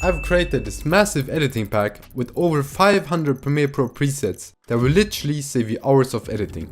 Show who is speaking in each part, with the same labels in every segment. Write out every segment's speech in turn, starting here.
Speaker 1: I've created this massive editing pack with over 500 Premiere Pro presets that will literally save you hours of editing.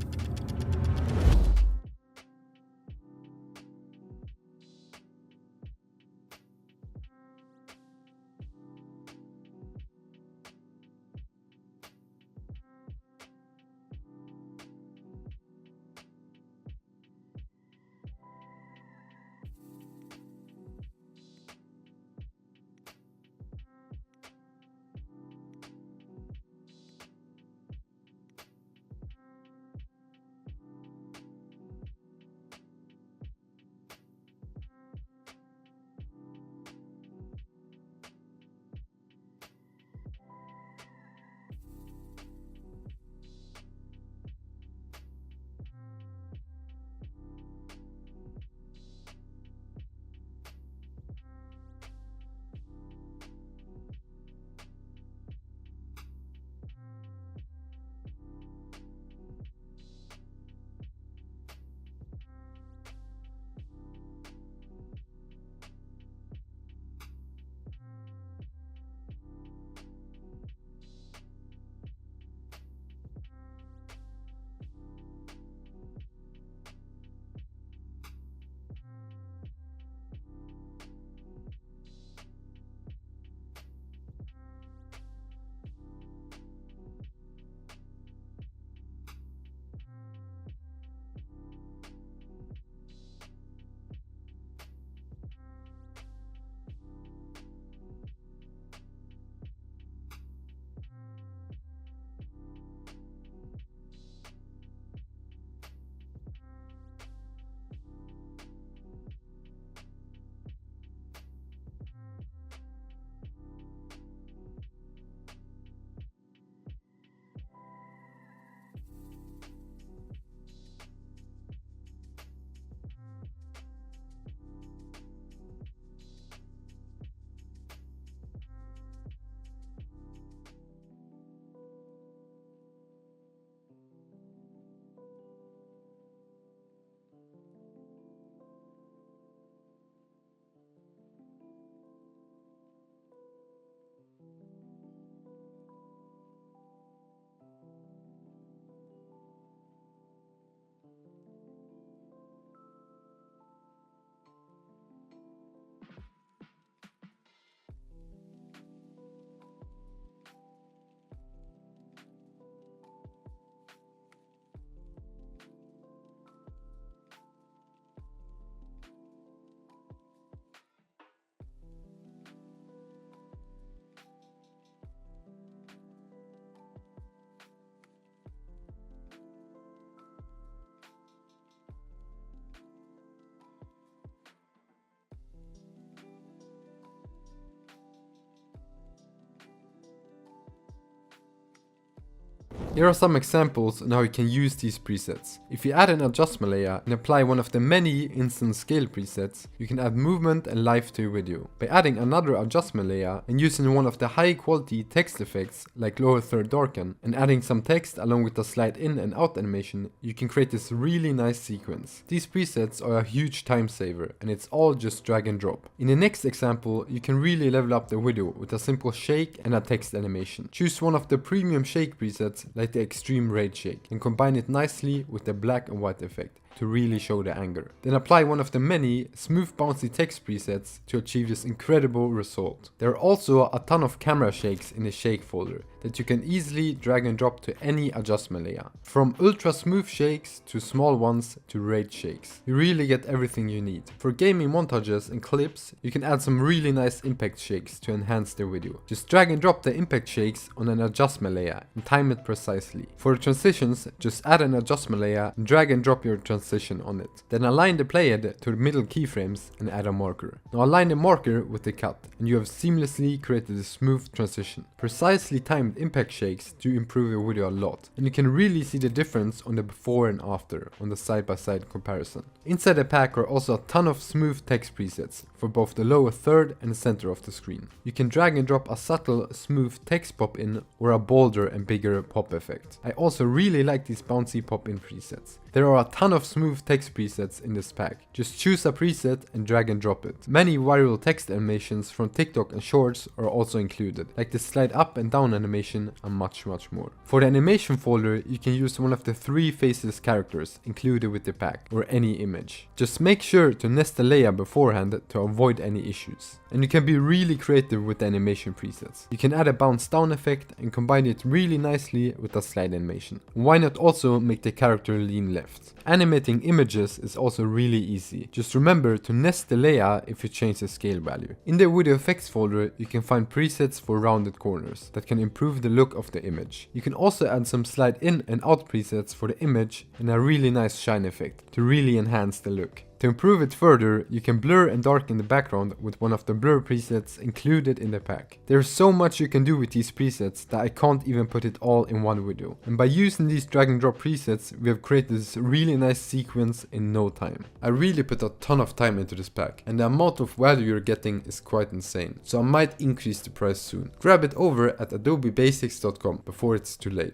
Speaker 1: Here are some examples on how you can use these presets. If you add an adjustment layer and apply one of the many instant scale presets, you can add movement and life to your video. By adding another adjustment layer and using one of the high quality text effects like lower third darken and adding some text along with the slide in and out animation, you can create this really nice sequence. These presets are a huge time saver and it's all just drag and drop. In the next example, you can really level up the video with a simple shake and a text animation. Choose one of the premium shake presets like the extreme rage shake and combine it nicely with the black and white effect to really show the anger. Then apply one of the many smooth bouncy text presets to achieve this incredible result. There are also a ton of camera shakes in the shake folder that you can easily drag and drop to any adjustment layer. From ultra smooth shakes to small ones to rage shakes. You really get everything you need. For gaming montages and clips, you can add some really nice impact shakes to enhance the video. Just drag and drop the impact shakes on an adjustment layer and time it precisely. For transitions, just add an adjustment layer and drag and drop your transition on it. Then align the playhead to the middle keyframes and add a marker. Now align the marker with the cut and you have seamlessly created a smooth transition. Precisely timed impact shakes to improve your video a lot, and you can really see the difference on the before and after on the side-by-side comparison. Inside the pack are also a ton of smooth text presets for both the lower third and the center of the screen. You can drag and drop a subtle smooth text pop in or a bolder and bigger pop effect. I also really like these bouncy pop in presets. There are a ton of smooth text presets in this pack. Just choose a preset and drag and drop it. Many viral text animations from TikTok and Shorts are also included, like the slide up and down animation and much more. For the animation folder, you can use one of the 3 faceless characters included with the pack, or any image. Just make sure to nest the layer beforehand to avoid any issues. And you can be really creative with the animation presets. You can add a bounce down effect and combine it really nicely with a slide animation. Why not also make the character lean left? Animating images is also really easy. Just remember to nest the layer if you change the scale value. In the video effects folder, you can find presets for rounded corners that can improve the look of the image. You can also add some slide in and out presets for the image and a really nice shine effect to really enhance the look. To improve it further, you can blur and darken the background with one of the blur presets included in the pack. There's so much you can do with these presets that I can't even put it all in one video. And by using these drag and drop presets, we have created this really nice sequence in no time. I really put a ton of time into this pack, and the amount of value you're getting is quite insane. So I might increase the price soon. Grab it over at adobebasics.com before it's too late.